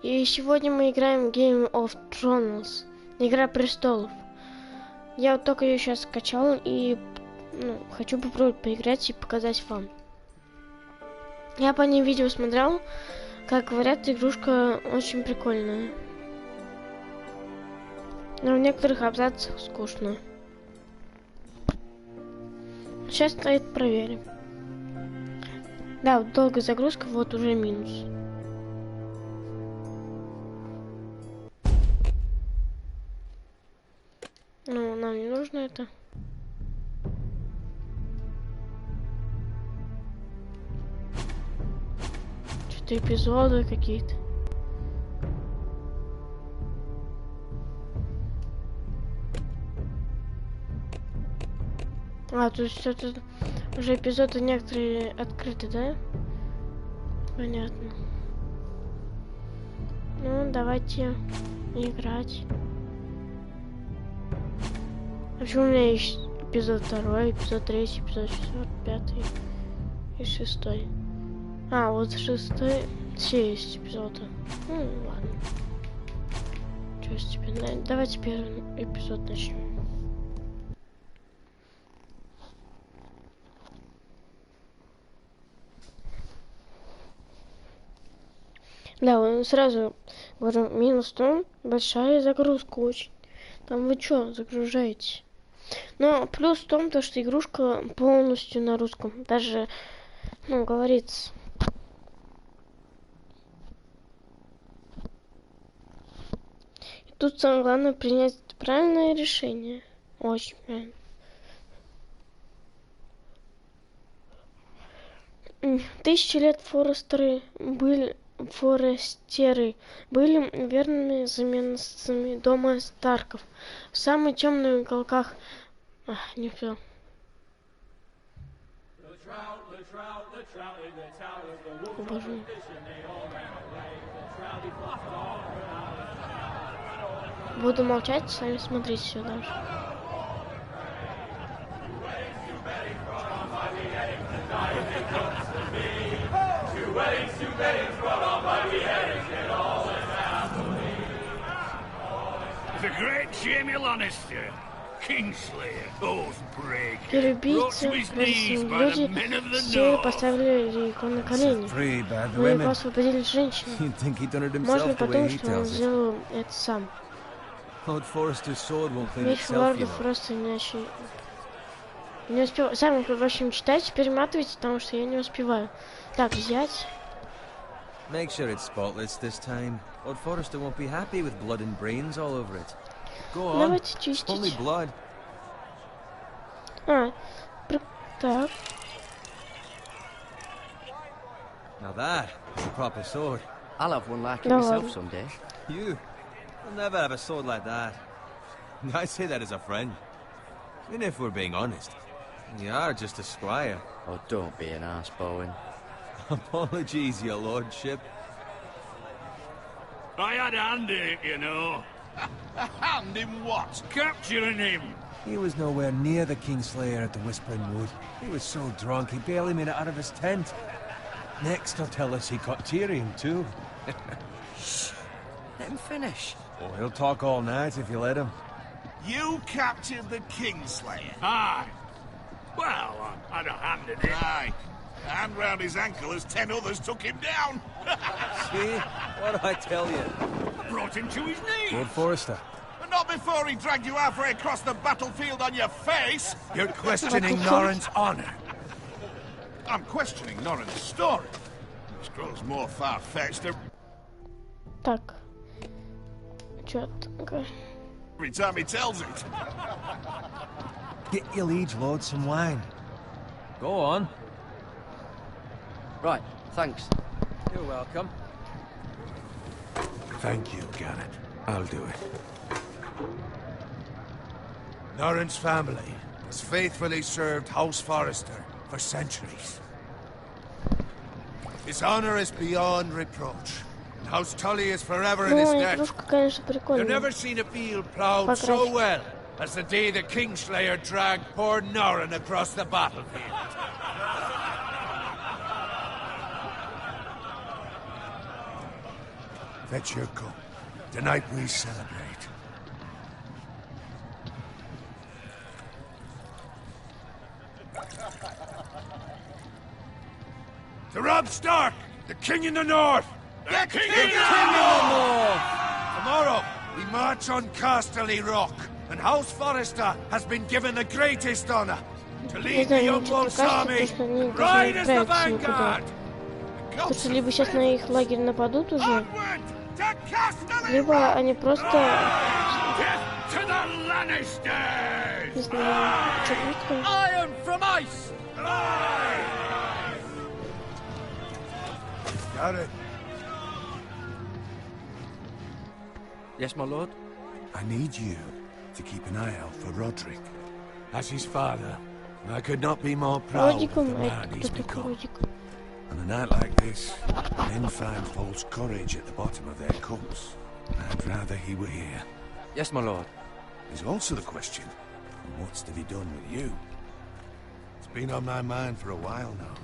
И сегодня мы играем Game of Thrones. Игра пристолов. Я вот только ее сейчас скачал и хочу попробовать поиграть и показать вам. Я по ней видео смотрел. Как говорят, игрушка очень прикольная. Но в некоторых абзацах скучно. Сейчас стоит проверим. Да, вот долгая загрузка, вот уже минус. Ну, нам не нужно это. Что-то эпизоды какие-то. А, тут что-то уже эпизоды некоторые открыты, да? Понятно. Ну, давайте играть. А почему у меня есть эпизод 2, эпизод 3, эпизод 4, 5 и 6? А, вот 6 все есть эпизоды. Ну, ладно. Что теперь? Давайте первый эпизод начнем. Да, сразу говорю, минус в том, большая загрузка очень. Там вы что, загружаете? Но плюс в том, то, что игрушка полностью на русском. Даже, говорится. И тут самое главное принять правильное решение. Очень правильно. Тысячи лет форестеры были верными заменцами дома Старков. В самых темных уголках... не все. Боже. Буду молчать, сами смотрите все дальше. Перебийцы, люди все поставили его на колени. Мы его освободили женщину. Можно подумать, что он сделал это сам. Меч Лорда просто не успел. Сами, в общем, читайте, перематывайте, потому что я не успеваю. Так, взять. Make sure it's spotless this time. Lord Forrester won't be happy with blood and brains all over it. Go on. Давайте чистить. Only blood. Так. Now that is a proper sword. I'll have one like it myself someday. You'll never have a sword like that. I say that as a friend. And if we're being honest, you are just a squire. Oh, don't be an arse, Bowen. Apologies, your lordship. I had a hand in it, you know. A hand in what? Capturing him. He was nowhere near the Kingslayer at the Whispering Wood. He was so drunk he barely made it out of his tent. Next he'll tell us he caught Tyrion too. Shh. Let him finish. Oh, he'll talk all night if you let him. You captured the Kingslayer? Aye. Well, I had a hand in it. Aye. A hand round his ankle as 10 others took him down. See? What do I tell you? Brought him to his knees. Lord Forrester. But not before he dragged you halfway across the battlefield on your face. You're questioning Norrin's honor. I'm questioning Norrin's story. This grows more far-fetched Так. Чё такое? every time he tells it. Get your liege lord some wine. Go on. Right, thanks. You're welcome. Thank you, Garrett. I'll do it. Norrin's family has faithfully served House Forrester for centuries. His honor is beyond reproach. And House Tully is forever in his debt. Игрушка, конечно, You've прикольная. never seen a field plowed so well as the day the Kingslayer dragged poor Norrin across the battlefield. Fetch your cup. Tonight we celebrate. To Rob Stark, the king in the north! The king in the north! Tomorrow, we march on Casterly Rock, and House Forrester has been given the greatest honor to lead the young wolf's army and ride as the vanguard. Потому что либо сейчас на их лагерь нападут уже, Onward to Casterly либо они просто... Death to the Lannisters! Не знаю, что будет там. Iron from ice! Garrett, Yes, my lord? I need you to keep an eye out for Roderick. As his father, I could not be more proud of the Родиком, man he's кто такой become. Родик? On a night like this, men find false courage at the bottom of their cups. I'd rather he were here. Yes, my lord. There's also the question of what's to be done with you. It's been on my mind for a while now.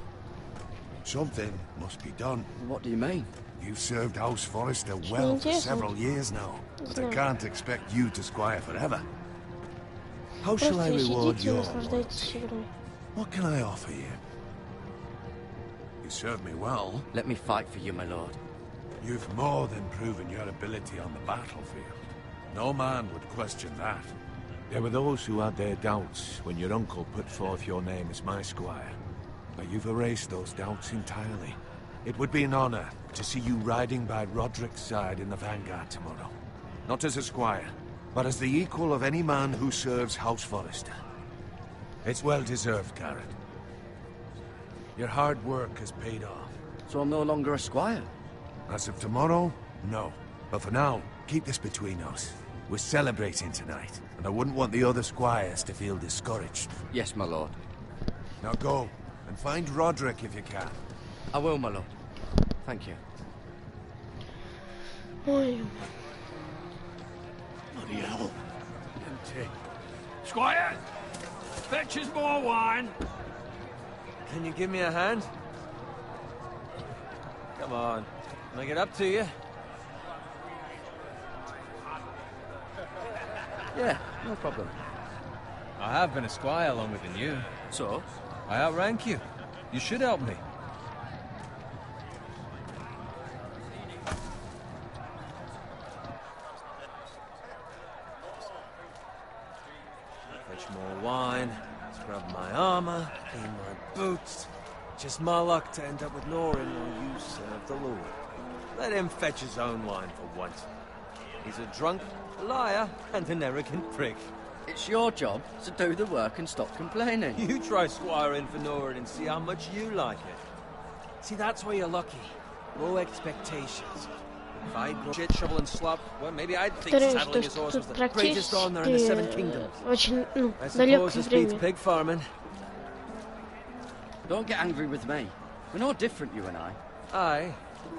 Something must be done. What do you mean? You've served House Forrester well for several years now, but I can't expect you to squire forever. How shall I Просто reward сидите и your наслаждайтесь loyalty? игрой. What can I offer you? You served me well. Let me fight for you, my lord. You've more than proven your ability on the battlefield. No man would question that. There were those who had their doubts when your uncle put forth your name as my squire. But you've erased those doubts entirely. It would be an honor to see you riding by Roderick's side in the vanguard tomorrow. Not as a squire, but as the equal of any man who serves House Forrester. It's well deserved, Garrett. Your hard work has paid off. So I'm no longer a squire? As of tomorrow, no. But for now, keep this between us. We're celebrating tonight, and I wouldn't want the other squires to feel discouraged. Yes, my lord. Now go, and find Roderick if you can. I will, my lord. Thank you. Ой, Bloody hell. Empty. Squire! Fetch us more wine. Can you give me a hand? Come on. Can I get up to you? Yeah, no problem. I have been a squire longer than you. So? I outrank you. You should help me. Fetch more wine, scrub my armor, clean my boots. Just my luck to end up with Norin while you serve the Lord. Let him fetch his own wine for once. He's a drunk, a liar, and an arrogant prick. It's your job to do the work and stop complaining. You try squiring for Norin and see how much you like it. See, that's where you're lucky. Low expectations. If I'd grow shit, shovel and slop, well, maybe I'd think повторяю, saddling что his horse was тут the greatest honor in the Seven практически Kingdoms. очень, I далеко suppose this в beats времени. pig farming. Don't get angry with me. We're no different, you and I. Aye,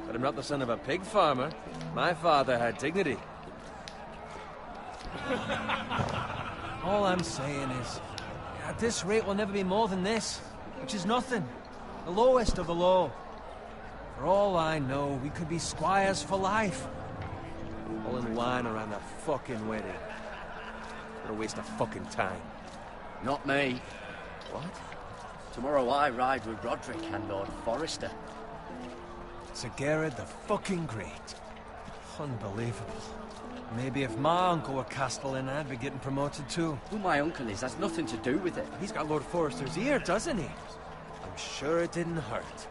but I'm not the son of a pig farmer. My father had dignity. All I'm saying is, at this rate we'll never be more than this, which is nothing. The lowest of the low. For all I know, we could be squires for life. All in line around a fucking wedding. What a waste of fucking time. Not me. What? Tomorrow I ride with Roderick and Lord Forrester. Sir Garrett the fucking Great. Unbelievable. Maybe if my uncle were Castellan, I'd be getting promoted too. Who my uncle is has nothing to do with it. He's got Lord Forrester's ear, doesn't he? I'm sure it didn't hurt.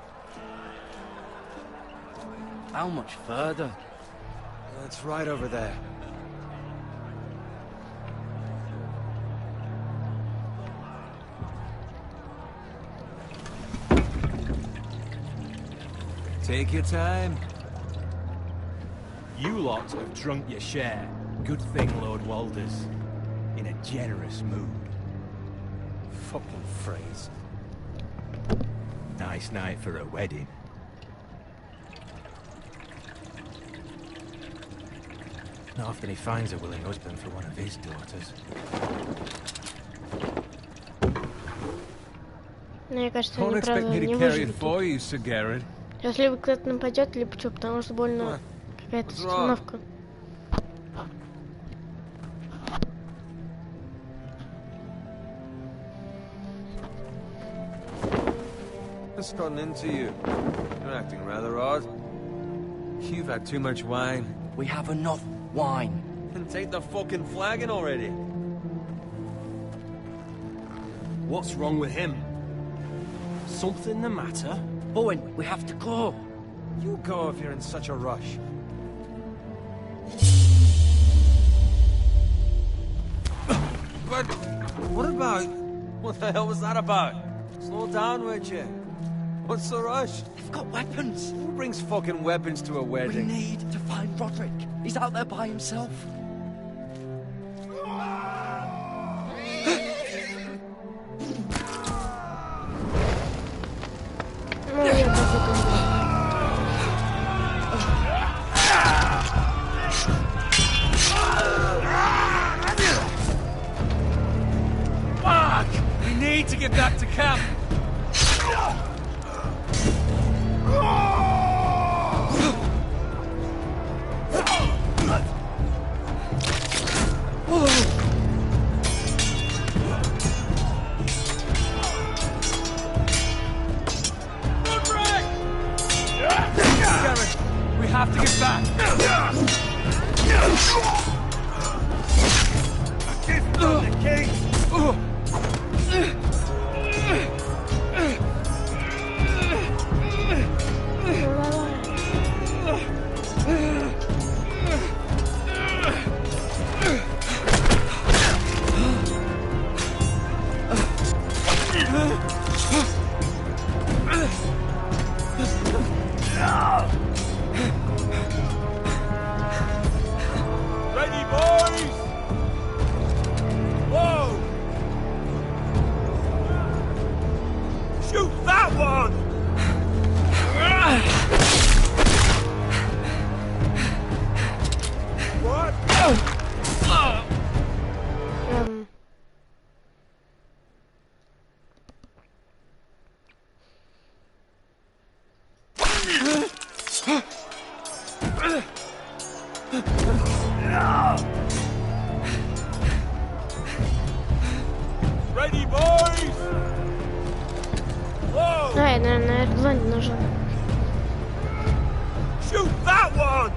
How much further? It's right over there. Take your time. You lot have drunk your share. Good thing Lord Walder's in a generous mood. Fucking phrase. Nice night for a wedding. Not often he finds a willing husband for one of his daughters. Мне кажется, Don't они, expect правда, me не to carry выживут it тут. for you, Sir Garrett. Сейчас либо кто-то нападет, либо что, потому что больно какая-то остановка. What's gotten into you? You're acting rather odd. You've had too much wine. We have enough wine. Then take the fucking flagon already. What's wrong with him? Something the matter? Owen, we have to go. You go if you're in such a rush. But what about... What the hell was that about? Slow down, would you? What's the rush? They've got weapons. Who brings fucking weapons to a We wedding? need to find Roderick. He's out there by himself. Ну, я так и думала. Fuck! We need to get back to camp. We have to get back. A gift from the king. Ready, boys? Whoa! Shoot that one! What? Ready, boys? Whoa! Да, я, наверное, R2 не нажал. Shoot that one!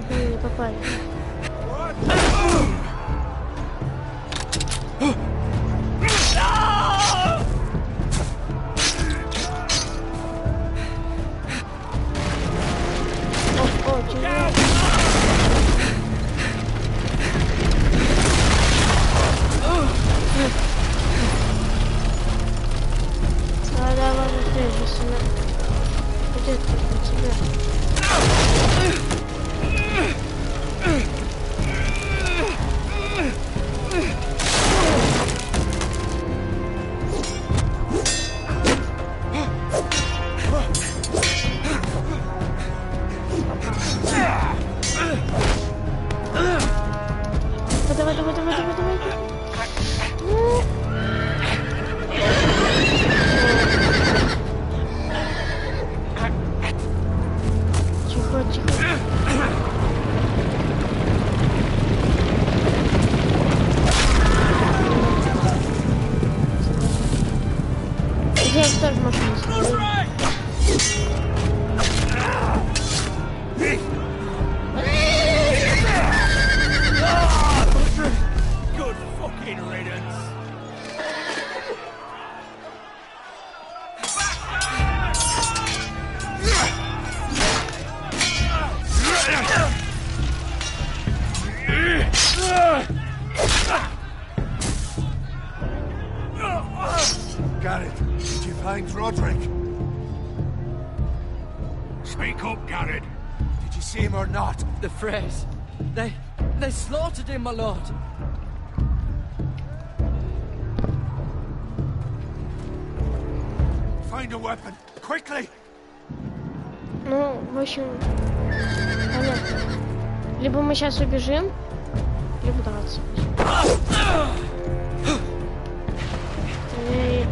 Не попали. What? О, чего? Давай быстрее, если она пойдет на тебя. Давай, давай, давай, давай, давай. Тихо, тихо. Здесь тоже машина стоит. Good fucking riddance. Garrett, did you find Roderick? Speak up, Garrett. Did you see him or not? The Freys. They slaughtered him, my lord. Find a weapon, quickly! Ну, в общем, понятно. Либо мы сейчас убежим, либо драться. Эй.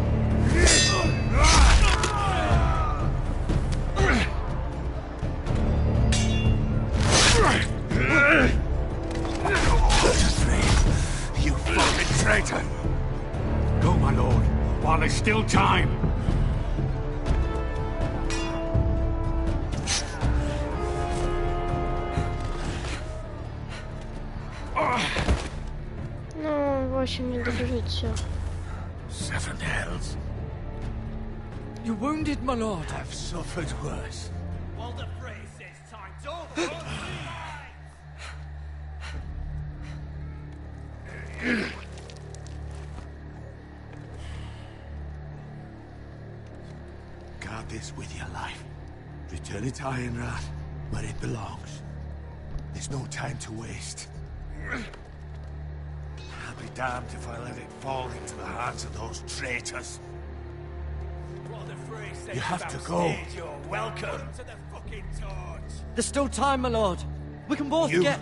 time. Ну, в общем, не добежит все. 7 hells. You're wounded, my lord. I've suffered worse. Walder Frey says time's over. Guard this with your life. Return it to Ironrat, where it belongs. There's no time to waste. I'll be damned if I let it fall into the hands of those traitors. Walder Frey says You have about to go. stage, you're welcome to the fucking torch. There's still time, my lord. We can both You get...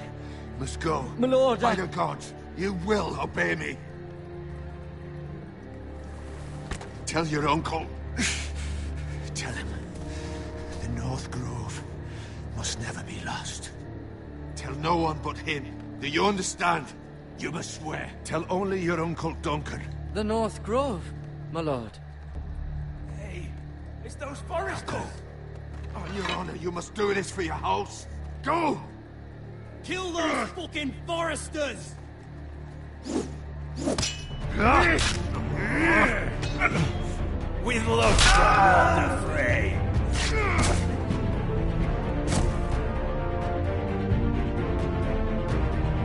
must go. My lord, By the gods, you will obey me. Tell your uncle. Tell him the North Grove must never be lost. Tell no one but him. Do you understand? You must swear. Tell only your Uncle Duncan. The North Grove, my lord. Hey, it's those foresters. Go. On your honor, you must do this for your house. Go! Kill those fucking foresters! With love from Walder Frey.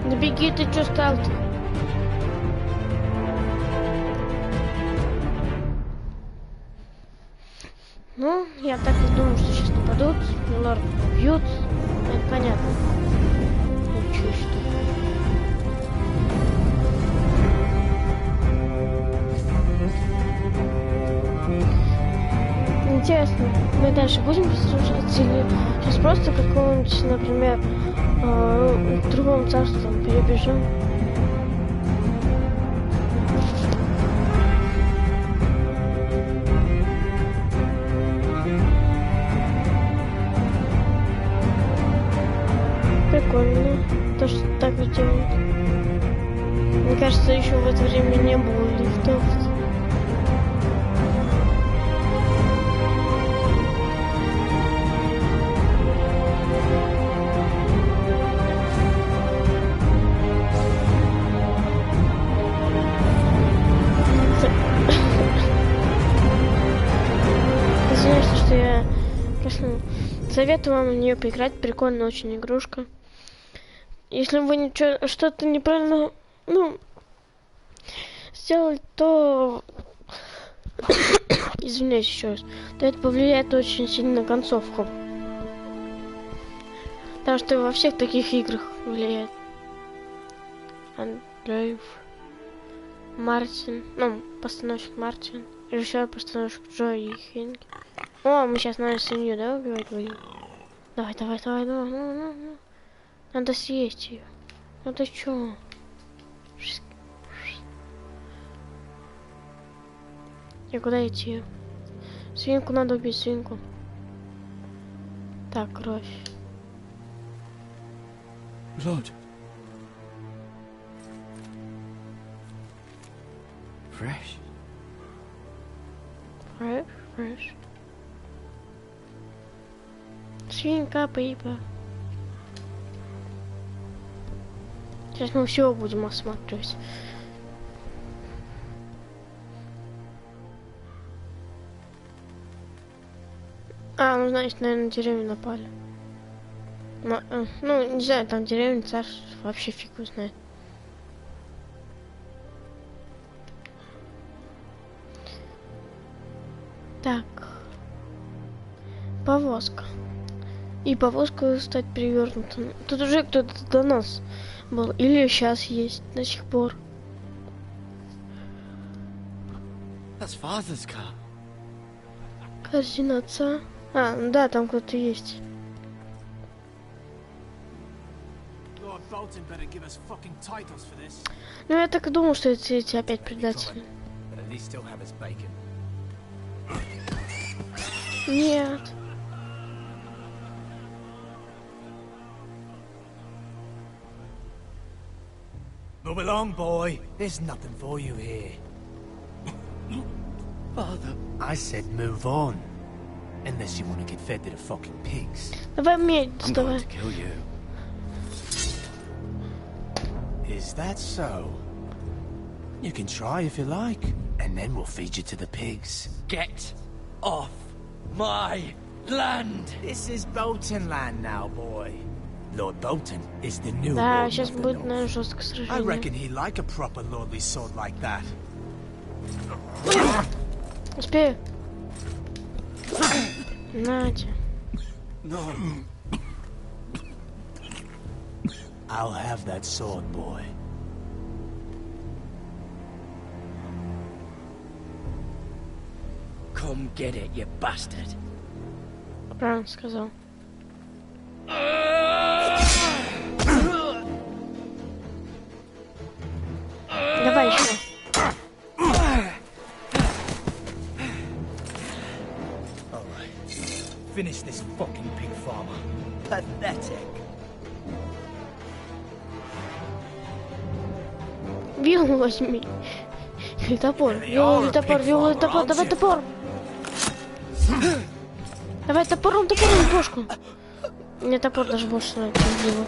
Да беги, ты чё стал-то? Ну, я так и думал, что сейчас нападут, Милорд убьют. Это понятно. Ну, чё что? Интересно, мы дальше будем слушаться или сейчас просто к какому-нибудь, например, к другому царству там перебежим? Прикольно, то, что так вот делают. Мне кажется, еще в это время не было лифтов. Извините, что я просто советую вам в нее поиграть. Прикольная очень игрушка. Если вы ничего, что-то неправильно, сделали, то извиняюсь еще раз, то это повлияет очень сильно на концовку. Потому что во всех таких играх влияет. Андреев, Мартин, постановщик Мартин, режиссер, постановщик Джо и Хенки. О, мы сейчас, наверное, свинью, да, убивать будем? Давай, ну. Надо съесть ее. Ну ты чё? И куда идти? Свинку надо убить, свинку. Так, кровь. Lord. Fresh. Fresh. Свинка, пипа. Сейчас мы все будем осматривать. Ну значит, наверное, на деревню напали. Не знаю, там деревня, царство, вообще фиг его знает. Так. Повозка. И повозка стать перевернута. Тут уже кто-то до нас был. Или сейчас есть до сих пор. That's father's car. Корзина отца. Да, там кто-то есть. Lord Bolton better give us fucking titles for this. Ну, я так и думал, что это эти опять предатели. But at least still have his bacon. Нет. Move along, boy. There's nothing for you here. Father. I said move on. Unless you want to get fed to the fucking pigs. Давай медь I'm доставай. going to kill you. Is that so? You can try if you like. And then we'll feed you to the pigs. Get off my land! This is Bolton land now, boy. Lord Bolton is the new Да, Lord сейчас of the будет, North. наверное, жесткое I сражение. reckon he like a proper lordly sword like that. Успею. Нате. No. I'll have that sword, boy. Come get it, you bastard. Правильно сказал. Давай еще. Alright. Finish this fucking pig farmer. Pathetic. Вилу возьми. Или топор. Вилу или топор, вилу или топор. Давай топор. Давай топором бошку. Мне топор даже больше нравится, чем вилу.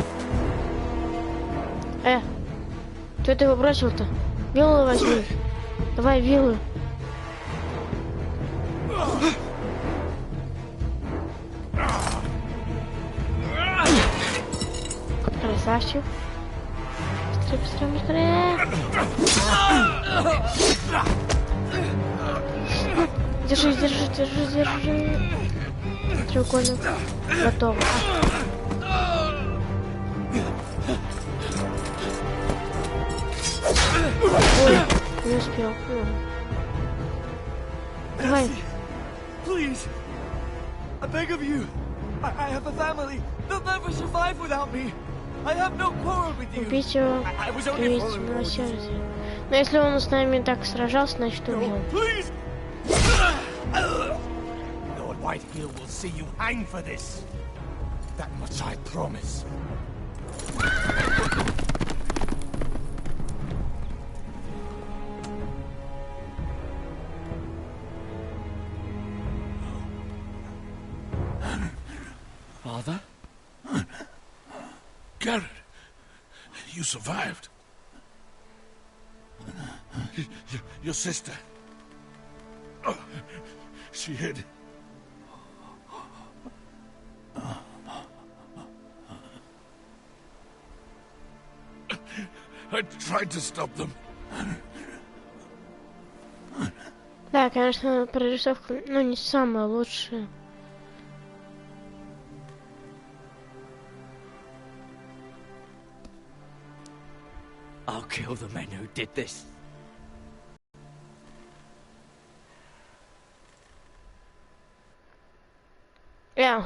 Что ты его бросил-то? Вилу возьми. Давай вилу. Красавчик. Быстрее, быстрее, быстрее. Держи, держи, держи, держи. Треугольник. Готово. Ой, не успел. Давай. Please! I beg of you! I have a family! They'll never survive without me! I have no quarrel with you! Убить его. I was only Убить following orders. милосердие. Но если он с нами так сражался, значит убил. No, please! Lord Whitehill will see you hang for this. That much I promise. Father? Garrett, you survived. Your sister. Oh, she hid. I tried to stop them. Да, конечно, прорисовка, ну, не самая лучшая. I'll kill the men who did this.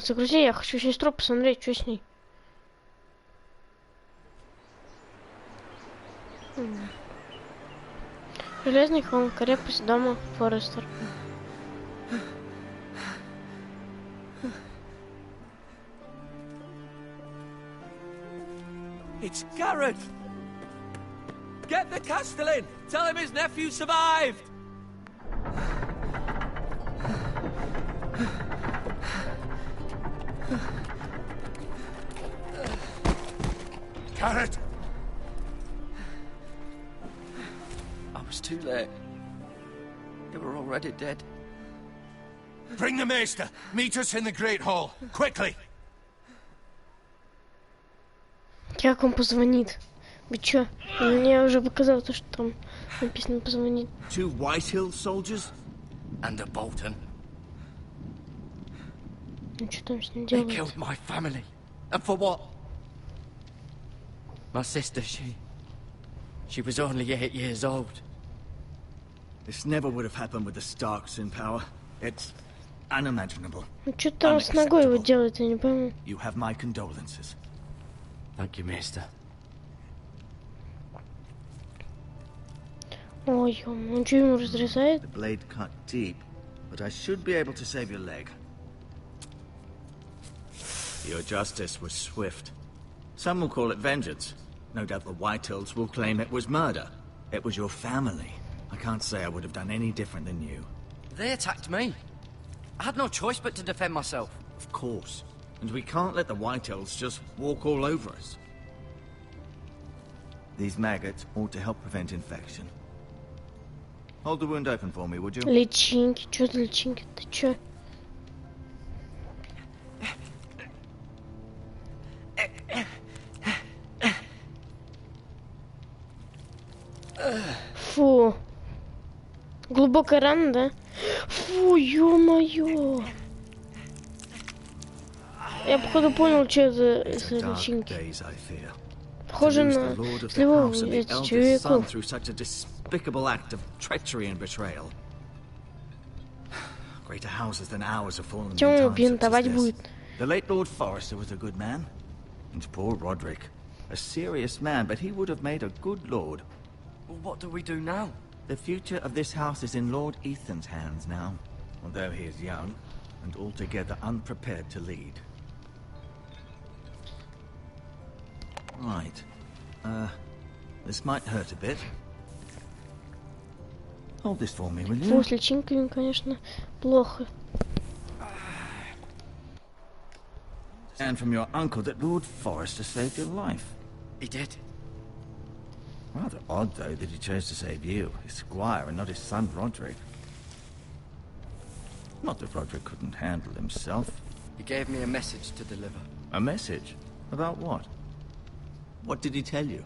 Загрузи, я хочу сестру посмотреть, что с ней. Железный холм, крепость дома Форестер. It's Garrett! Get the Castellan! Tell him his nephew survived! Garrett! I was too late. They were already dead. Bring the maester. Meet us in the Great Hall. Quickly! Как он позвонит? Вы чё? Мне уже показал то, что там написано позвонить. 2 Whitehill soldiers? And a Bolton. Ну что там с ним They делать? killed my family. And for what? My sister, she was only 8 years old. This never would have happened with the Starks in power. It's unimaginable. Ну что там с ногой его делает, я не пойму. You have my condolences. Thank you, Maester. Ой, он что ему разрезает? The blade cut deep, but I should be able to save your leg. Your justice was swift. Some will call it vengeance. No doubt the Whitehills will claim it was murder. It was your family. I can't say I would have done any different than you. They attacked me. I had no choice but to defend myself. Of course. And we can't let the White Elves just walk all over us. These maggots ought to help prevent infection. Hold the wound open for me, would you? Личинки. Чё за личинки? Ты чё? Фу. Глубокая рана, да? Фу, ё-моё. Я походу понял, что это за личинки. Похоже на сливого человека. Despicable act of treachery and betrayal. Greater houses than ours have fallen in times such as this. The late Lord Forrester was a good man, and poor Roderick, a serious man, but he would have made a good lord. Well, what do we do now? The future of this house is in Lord Ethan's hands now, although he is young and altogether unprepared to lead. Right. This might hurt a bit. Hold this for me, will you? Фу, с личинками, конечно, плохо. And from your uncle that Lord Forrester saved your life. He did. Rather odd, though, that he chose to save you, his squire, and not his son Roderick. Not that Roderick couldn't handle himself. He gave me a message to deliver. A message? About what? What did he tell you?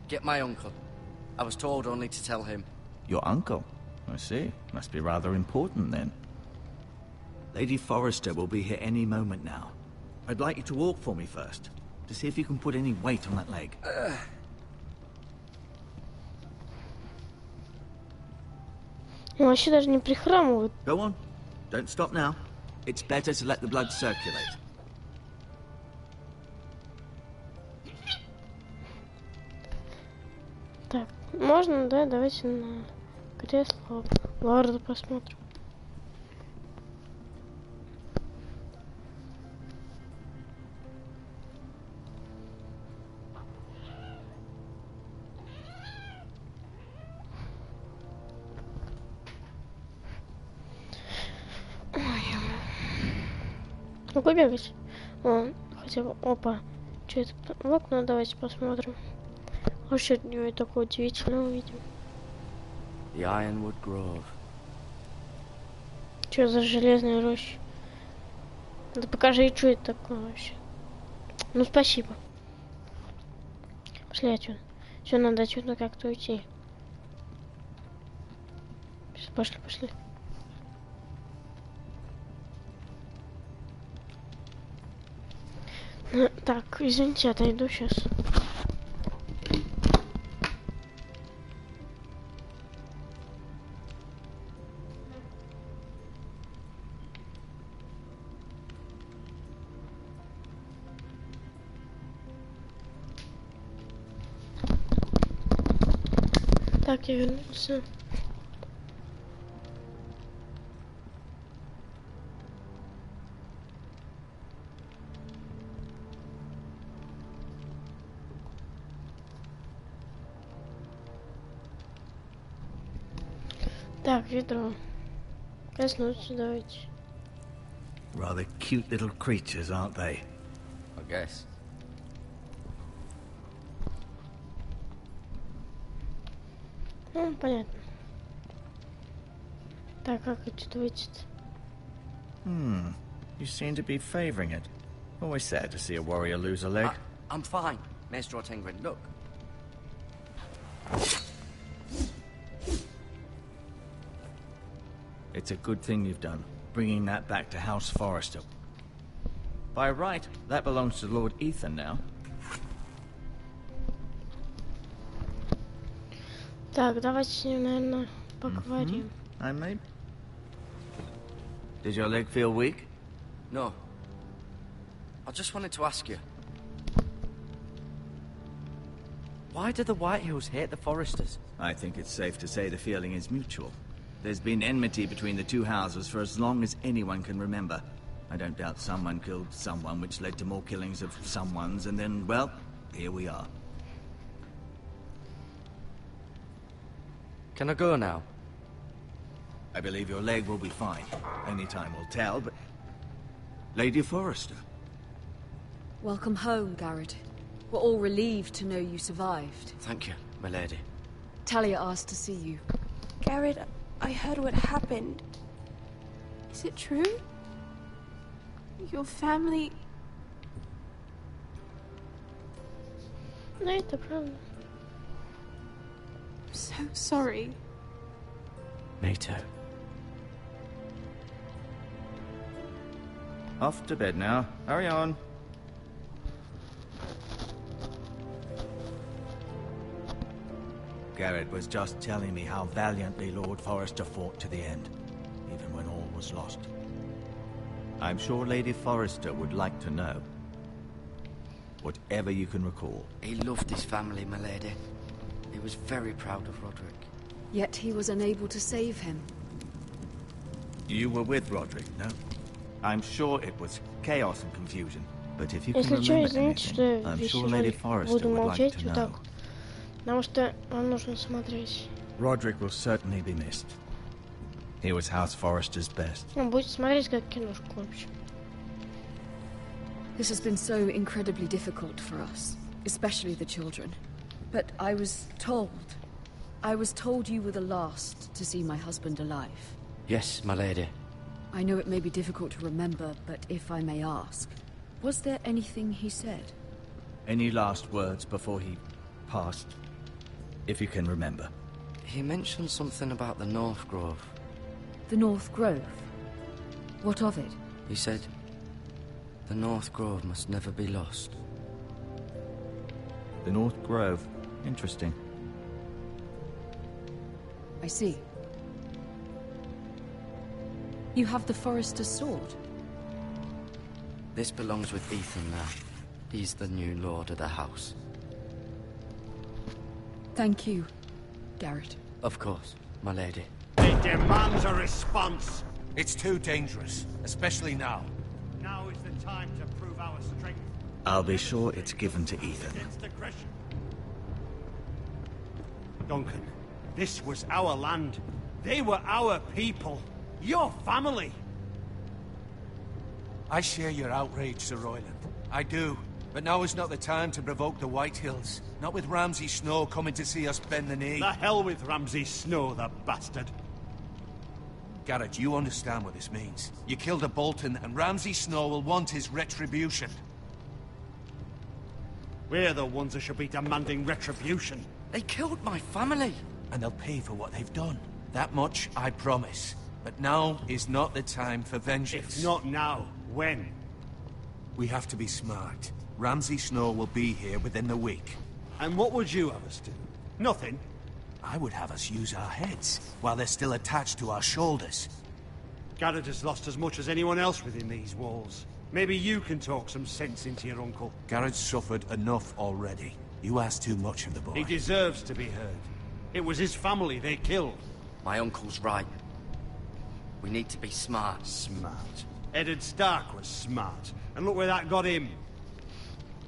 Get my uncle. I was told only to tell him. Your uncle? I see. Must be rather important, then. Lady Forrester will be here any moment now. I'd like you to walk for me first, to see if you can put any weight on that leg. Он вообще даже не прихрамывает. Go on. Don't stop now. It's better to let the blood circulate. Так, можно, да? Давайте на кресло лорда посмотрим. Могу бегать? О, хотя бы... Опа. Что это? В окно давайте посмотрим. А что от него такое удивительное увидим? The Ironwood Grove. Что за железная роща? Да покажи, что это такое вообще. Ну, спасибо. Пошли отсюда. Все, надо отсюда как-то уйти. Пошли, пошли. Так, извините, отойду сейчас. Так, я вернулся. Так, ведро. Коснуться давайте. Rather cute little creatures, aren't they? I guess. Ну, понятно. Так, как отсюда выйти-то? You seem to be favouring it. Always sad to see a warrior lose a leg. I'm fine, Maestro Tengrin. Look. It's a good thing you've done, bringing that back to House Forrester. By right, that belongs to Lord Ethan now. Так, давайте, наверное, поговорим. I may. Did your leg feel weak? No. I just wanted to ask you. Why do the White Hills hate the Foresters? I think it's safe to say the feeling is mutual. There's been enmity between the two houses for as long as anyone can remember. I don't doubt someone killed someone, which led to more killings of someones, and then, well, here we are. Can I go now? I believe your leg will be fine. Only time will tell, but... Lady Forrester. Welcome home, Garrett. We're all relieved to know you survived. Thank you, my lady. Talia asked to see you. Garrett, I heard what happened. Is it true? Your family... No, это правда. I'm so sorry. Me too. Off to bed now. Hurry on. Garrett was just telling me how valiantly Lord Forrester fought to the end, even when all was lost. I'm sure Lady Forrester would like to know. Whatever you can recall. He loved his family, my lady. He was very proud of Roderick. Yet he was unable to save him. You were with Roderick, no? I'm sure it was chaos and confusion. But if you can Если что, remember извините, что anything, я I'm весь sure Lady ролик Forrester буду would like молчать to вот так, know. потому что вам нужно смотреть. Roderick will certainly be missed. He was House Forrester's best. Он будет смотреть как киношку вообще. This has been so incredibly difficult for us, especially the children. But I was told you were the last to see my husband alive. Yes, my lady. I know it may be difficult to remember, but if I may ask, was there anything he said? Any last words before he passed? If you can remember. He mentioned something about the North Grove. The North Grove? What of it? He said, the North Grove must never be lost. The North Grove. Interesting. I see. You have the Forrester's sword. This belongs with Ethan now. He's the new lord of the house. Thank you, Garrett. Of course, my lady. It demands a response. It's too dangerous, especially now. Now is the time to prove our strength. I'll be sure it's given to Ethan. Against aggression. Duncan, this was our land. They were our people. Your family. I share your outrage, Sir Royland. I do. But now is not the time to provoke the White Hills. Not with Ramsay Snow coming to see us bend the knee. The hell with Ramsay Snow, the bastard. Garrett, you understand what this means. You killed a Bolton, and Ramsay Snow will want his retribution. We're the ones that should be demanding retribution. They killed my family. And they'll pay for what they've done. That much, I promise. But now is not the time for vengeance. If not now, when? We have to be smart. Ramsay Snow will be here within the week. And what would you have us do? Nothing? I would have us use our heads, while they're still attached to our shoulders. Garrett has lost as much as anyone else within these walls. Maybe you can talk some sense into your uncle. Garrett's suffered enough already. You ask too much of the boy. He deserves to be heard. It was his family they killed. My uncle's right. We need to be smart. Smart. Eddard Stark was smart. And look where that got him.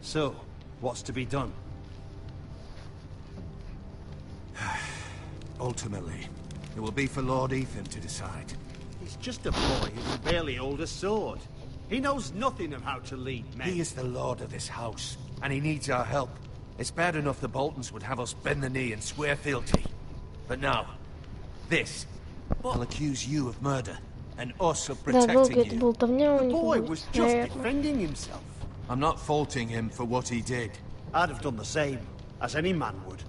So, what's to be done? Ultimately, it will be for Lord Ethan to decide. He's just a boy who can barely hold a sword. He knows nothing of how to lead men. He is the lord of this house, and he needs our help. It's bad enough the Boltons would have us bend the knee and swear fealty. But now, this. They'll accuse you of murder, and us of Да, долго protecting эта you. болтовня у The них boy будет, was just наверное. defending himself. I'm not faulting him for what he did. I'd have done the same, as any man would.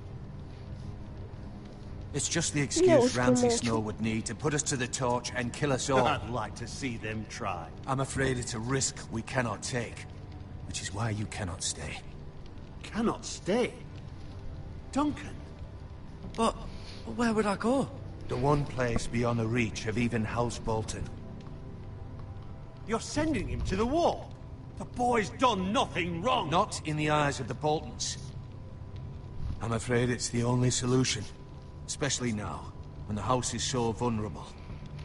It's just the Я excuse уж Ramsay помолчу. Snow would need to put us to the torch and kill us all. I'd like to see them try. I'm afraid it's a risk we cannot take, which is why you cannot stay. Cannot stay. Duncan. But where would I go? The one place beyond the reach of even House Bolton. You're sending him to the war. The boy's done nothing wrong. Not in the eyes of the Boltons. I'm afraid it's the only solution. Especially now, when the house is so vulnerable.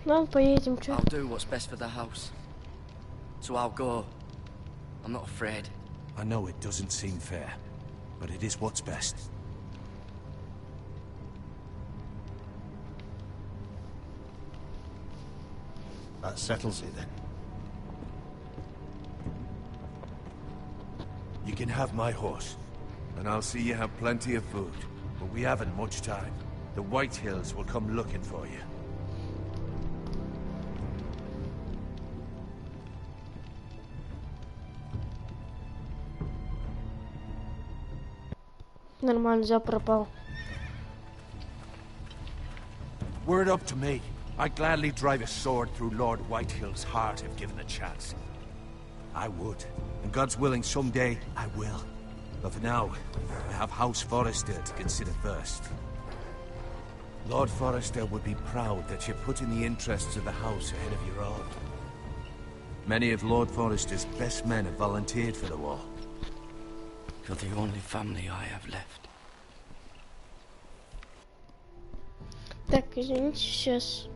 Ладно, поедем, чё? I'll do what's best for the house. So I'll go. I'm not afraid. I know it doesn't seem fair, but it is what's best. That settles it then. You can have my horse, and I'll see you have plenty of food. But we haven't much time. The White Hills will come looking for you. Нормально, взял, пропал. Were it up to me, I'd gladly drive a sword through Lord Whitehill's heart if given the chance. I would, and God's willing someday I will. But for now, I have House Forrester to consider first. Lord Forrester would be proud that you're putting the interests of the house ahead of your own. Many of Lord Forrester's best men have volunteered for the war. You're the only family I have left. Так, извините, сейчас.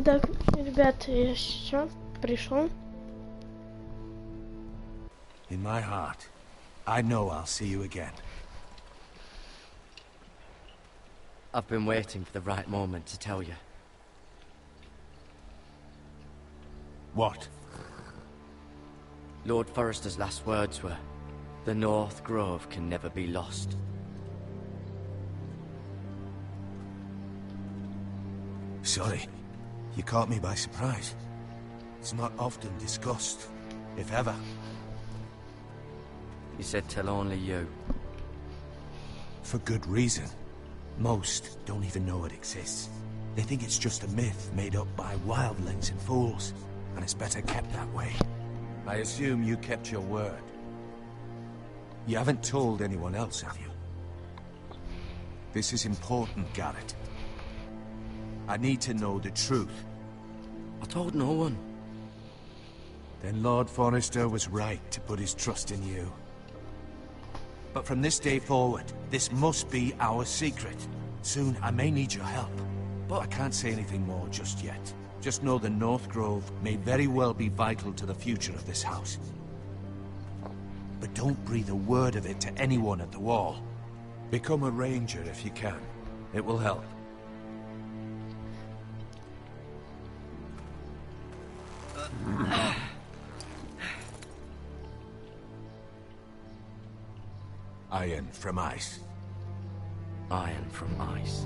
Так, ребята, я сейчас пришел. In my heart, I know I'll see you again. I've been waiting for the right moment to tell you. What? Lord Forrester's last words were, "The North Grove can never be lost." Sorry, you caught me by surprise. It's not often discussed, if ever. He said tell only you. For good reason. Most don't even know it exists. They think it's just a myth made up by wildlings and fools, and it's better kept that way. I assume you kept your word. You haven't told anyone else, have you? This is important, Garrett. I need to know the truth. I told no one. Then Lord Forrester was right to put his trust in you. But from this day forward, this must be our secret. Soon I may need your help, but I can't say anything more just yet. Just know the North Grove may very well be vital to the future of this house. But don't breathe a word of it to anyone at the wall. Become a ranger if you can. It will help. Iron from ice. Iron from ice.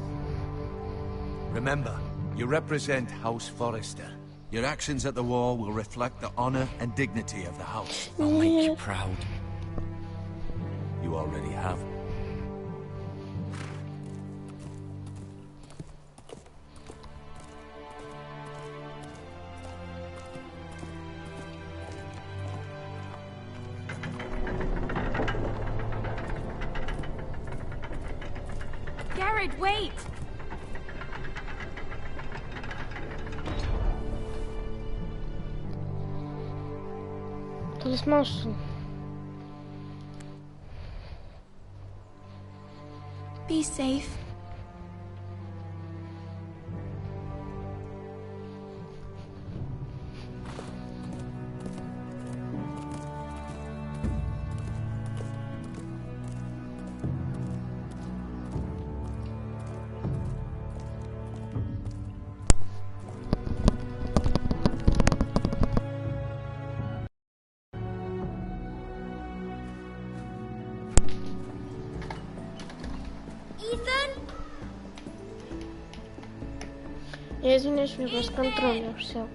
Remember, you represent House Forrester. Your actions at the war will reflect the honor and dignity of the house. I'll make you proud. You already have. Garrett, wait! Талисман, что? Be safe. Я извиняюсь, у меня без контроля все.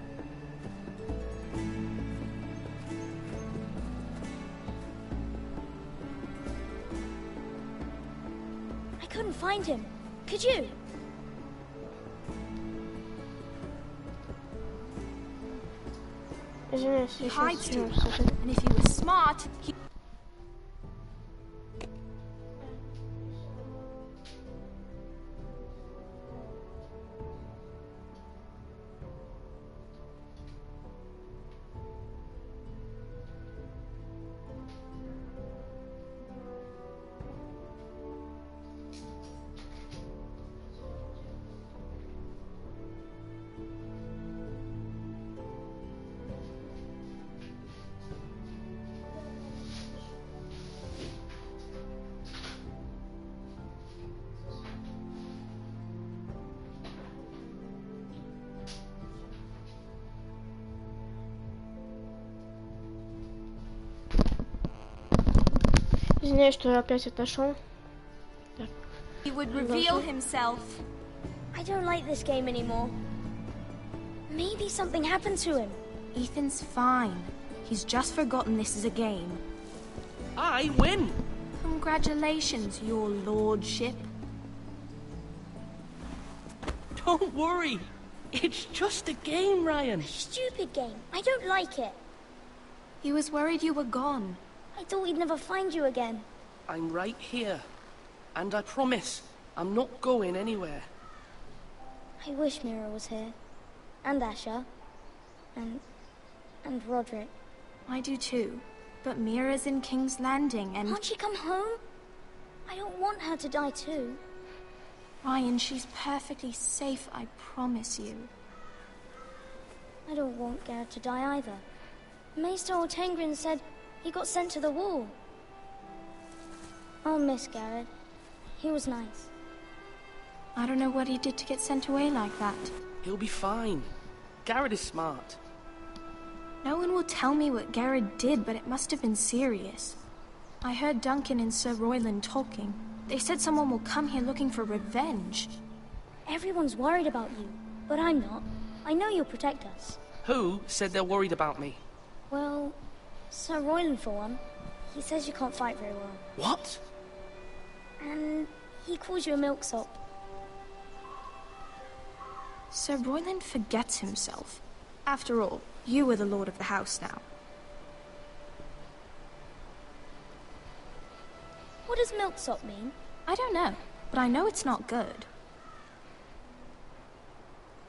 I couldn't find him. Could you? Извиняюсь, He я hides сейчас too все. well, and if he was smart, he... Извиняюсь, что я опять отошел. He would reveal himself. I don't like this game anymore. Maybe something happened to him. Ethan's fine. He's just forgotten this is a game. I win! Congratulations, your lordship. Don't worry. It's just a game, Ryan. Stupid game. I don't like it. He was worried you were gone. I thought we'd never find you again. I'm right here. And I promise, I'm not going anywhere. I wish Mira was here. And Asher. And Roderick. I do too. But Mira's in King's Landing and... Can't she come home? I don't want her to die too. Ryan, she's perfectly safe, I promise you. I don't want Garrett to die either. Maester Ortengrin said he got sent to the wall. I'll miss Garrett. He was nice. I don't know what he did to get sent away like that. He'll be fine. Garrett is smart. No one will tell me what Garrett did, but it must have been serious. I heard Duncan and Sir Royland talking. They said someone will come here looking for revenge. Everyone's worried about you, but I'm not. I know you'll protect us. Who said they're worried about me? Well, Sir Royland for one. He says you can't fight very well. What? And he calls you a milksop. Sir Royland forgets himself. After all, you are the lord of the house now. What does milksop mean? I don't know, but I know it's not good.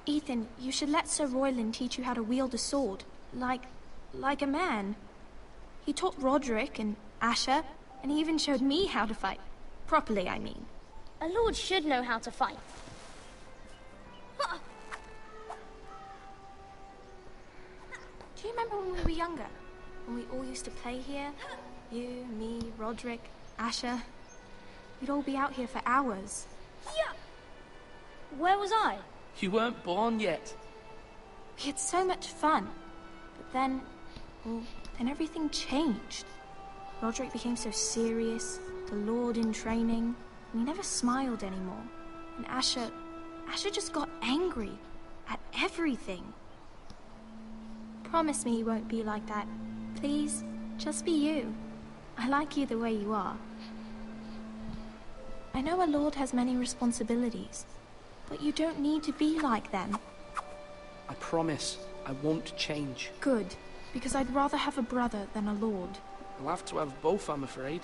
Ethan, you should let Sir Royland teach you how to wield a sword. Like a man. He taught Roderick and Asher, and he even showed me how to fight. Properly, I mean. A lord should know how to fight. Do you remember when we were younger? When we all used to play here? You, me, Roderick, Asher. We'd all be out here for hours. Yeah. Where was I? You weren't born yet. We had so much fun. But then, well, then everything changed. Roderick became so serious, the Lord in training, and he never smiled anymore. And Asher just got angry at everything. Promise me you won't be like that. Please, just be you. I like you the way you are. I know a lord has many responsibilities, but you don't need to be like them. I promise I won't change. Good, because I'd rather have a brother than a lord. I'll have to have both, I'm afraid.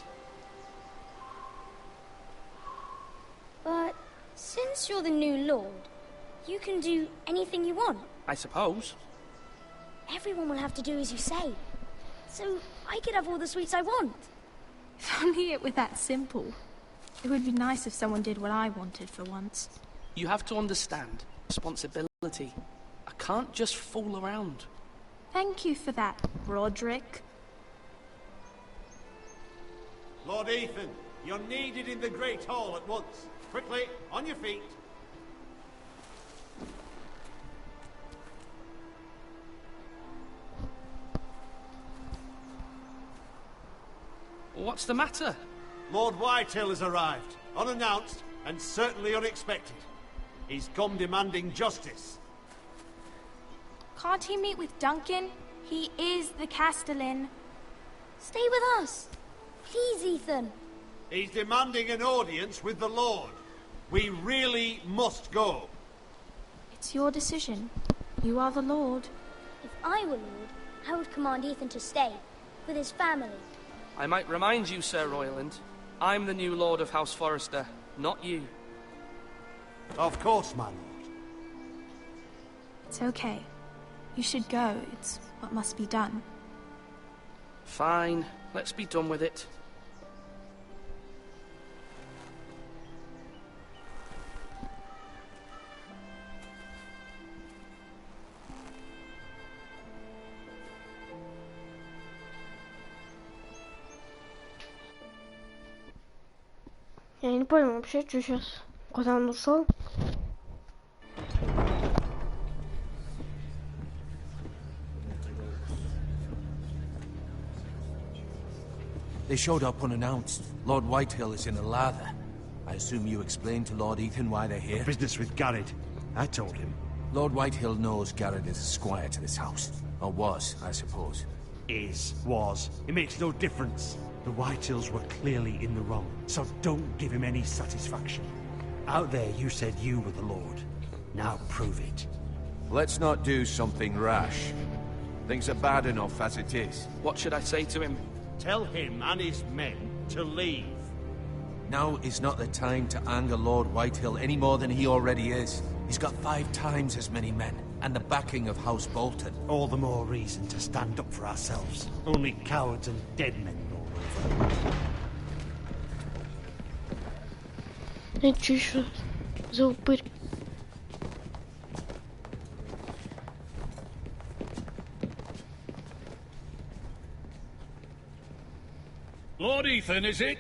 But since you're the new lord, you can do anything you want. I suppose. Everyone will have to do as you say. So I could have all the sweets I want. If only it were that simple. It would be nice if someone did what I wanted for once. You have to understand responsibility. I can't just fool around. Thank you for that, Roderick. Lord Ethan, you're needed in the Great Hall at once. Quickly, on your feet. What's the matter? Lord Whitehill has arrived, unannounced and certainly unexpected. He's come demanding justice. Can't he meet with Duncan? He is the Castellan. Stay with us. Please, Ethan. He's demanding an audience with the Lord. We really must go. It's your decision. You are the Lord. If I were Lord, I would command Ethan to stay, with his family. I might remind you, Sir Royland, I'm the new Lord of House Forrester, not you. Of course, my lord. It's okay. You should go. It's what must be done. Fine. Let's be done with it. Я не понял вообще, что сейчас. Куда он ушел? They showed up unannounced. Lord Whitehill is in a lather. I assume you explained to Lord Ethan why they're here? Business with Garrett. I told him. Lord Whitehill knows Garrett is a squire to this house. Or was, I suppose. Was. It makes no difference. The Whitehills were clearly in the wrong, so don't give him any satisfaction. Out there you said you were the Lord. Now prove it. Let's not do something rash. Things are bad enough as it is. What should I say to him? Tell him and his men to leave. Now is not the time to anger Lord Whitehill any more than he already is. He's got 5 times as many men, and the backing of House Bolton. All the more reason to stand up for ourselves. Only cowards and dead men roll over. Это еще за упырь? Lord Ethan, is it?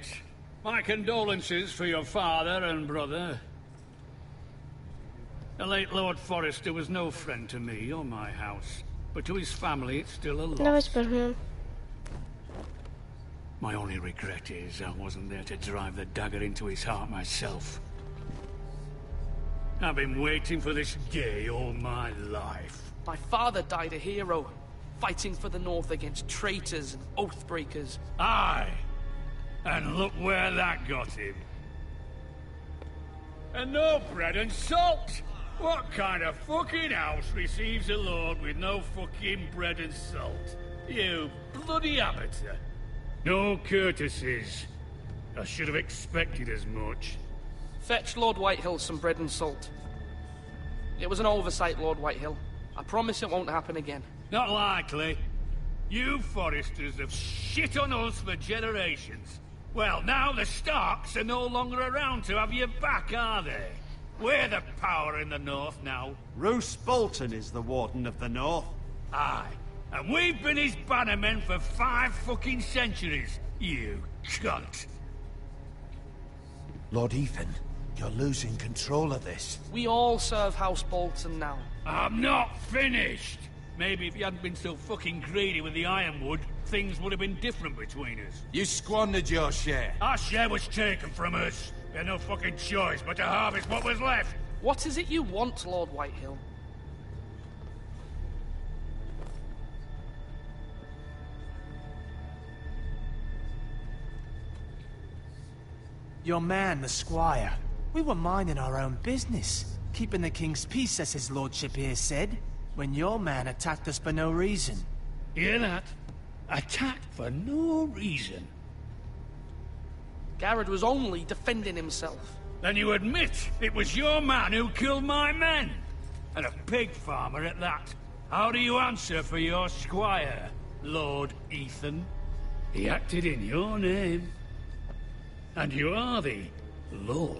My condolences for your father and brother. The late Lord Forrester was no friend to me or my house, but to his family it's still a Давай loss. спрашиваем. My only regret is I wasn't there to drive the dagger into his heart myself. I've been waiting for this day all my life. My father died a hero, fighting for the North against traitors and oath-breakers. Aye! And look where that got him. And no bread and salt! What kind of fucking house receives a lord with no fucking bread and salt? You bloody amateur. No courtesies. I should have expected as much. Fetch Lord Whitehill some bread and salt. It was an oversight, Lord Whitehill. I promise it won't happen again. Not likely. You Forresters have shit on us for generations. Well, now the Starks are no longer around to have your back, are they? We're the power in the North now. Roose Bolton is the Warden of the North. Aye. And we've been his bannermen for 5 fucking centuries, you cunt. Lord Ethan, you're losing control of this. We all serve House Bolton now. I'm not finished! Maybe if you hadn't been so fucking greedy with the ironwood, things would have been different between us. You squandered your share. Our share was taken from us. We had no fucking choice but to harvest what was left. What is it you want, Lord Whitehill? Your man, the squire. We were minding our own business. Keeping the king's peace, as his lordship here said. When your man attacked us for no reason. Hear that? Attacked for no reason. Garrett was only defending himself. Then you admit it was your man who killed my men? And a pig farmer at that. How do you answer for your squire, Lord Ethan? He acted in your name. And you are the lord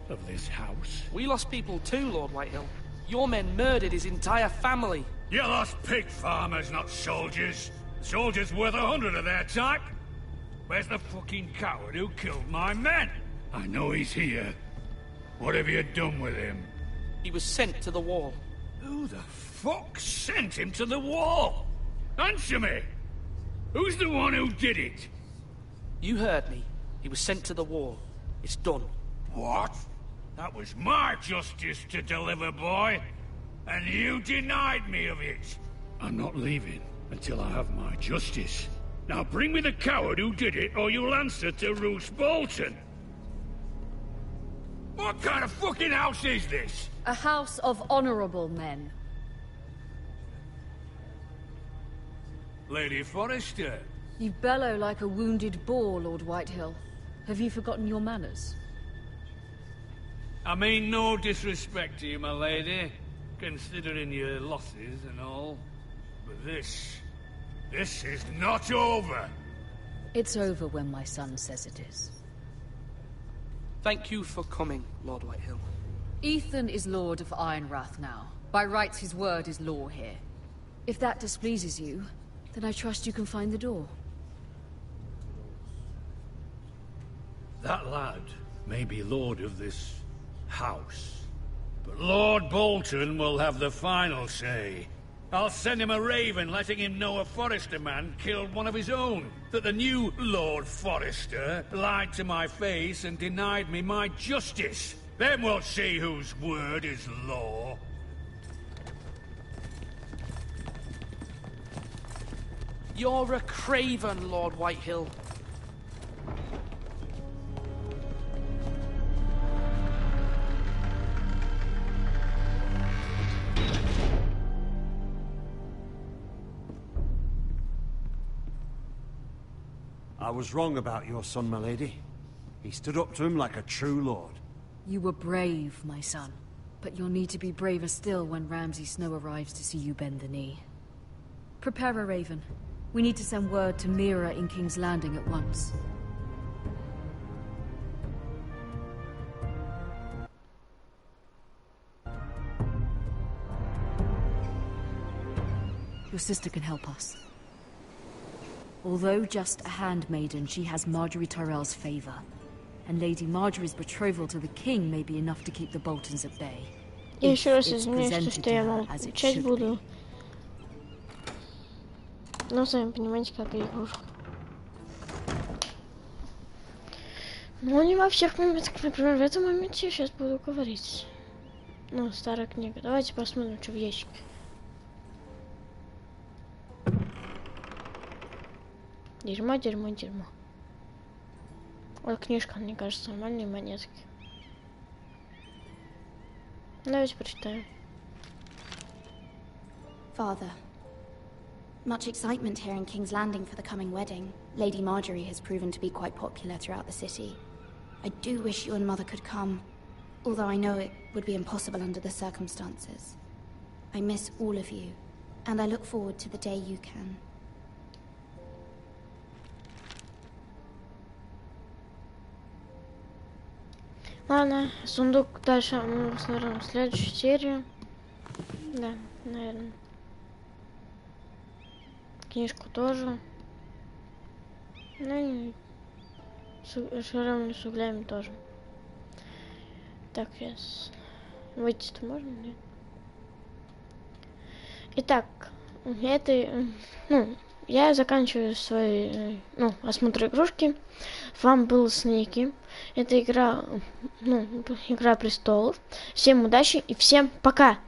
of this house. We lost people too, Lord Whitehill. Your men murdered his entire family. You lost pig farmers, not soldiers. Soldiers worth 100 of their type. Where's the fucking coward who killed my men? I know he's here. What have you done with him? He was sent to the wall. Who the fuck sent him to the wall? Answer me! Who's the one who did it? You heard me. He was sent to the wall. It's done. What? That was my justice to deliver, boy. And you denied me of it. I'm not leaving until I have my justice. Now bring me the coward who did it, or you'll answer to Roose Bolton. What kind of fucking house is this? A house of honorable men. Lady Forrester. You bellow like a wounded boar, Lord Whitehill. Have you forgotten your manners? I mean no disrespect to you, my lady, considering your losses and all. But this is not over. It's over when my son says it is. Thank you for coming, Lord Whitehill. Ethan is Lord of Ironrath now. By rights, his word is law here. If that displeases you, then I trust you can find the door. That lad may be lord of this house, but Lord Bolton will have the final say. I'll send him a raven letting him know a Forrester man killed one of his own. That the new Lord Forrester lied to my face and denied me my justice. Then we'll see whose word is law. You're a craven, Lord Whitehill. I was wrong about your son, my lady. He stood up to him like a true lord. You were brave, my son. But you'll need to be braver still when Ramsay Snow arrives to see you bend the knee. Prepare a raven. We need to send word to Mira in King's Landing at once. Your sister can help us. Although just a handmaiden, she has Marjorie Tyrell's favor. And Lady Marjorie's betrothal to the king may be enough to keep the Boltons at bay. Я еще раз извиняюсь, что я вам включать буду. Но сами понимаете, как игрушка. Но не во всех моментах, например, в этом моменте я сейчас буду говорить. Ну, старая книга. Давайте посмотрим, что в ящике. Дерьмо, дерьмо, дерьмо. Вот книжка, мне кажется, нормальные монетки. Давайте прочитаем. Father, much excitement here in King's Landing for the coming wedding. Lady Marjorie has proven to be quite popular throughout the city. I do wish you and Mother could come, although I know it would be impossible under the circumstances. I miss all of you, and I look forward to the day you can. Ладно, сундук дальше мы посмотрим в следующую серию. Да, наверное. Книжку тоже. Ну и шаровыми с углями тоже. Так, сейчас. Выйти-то можно, нет? Итак, я заканчиваю свой, осмотр игрушки. Вам было Снейки. Это игра, Игра престолов. Всем удачи и всем пока!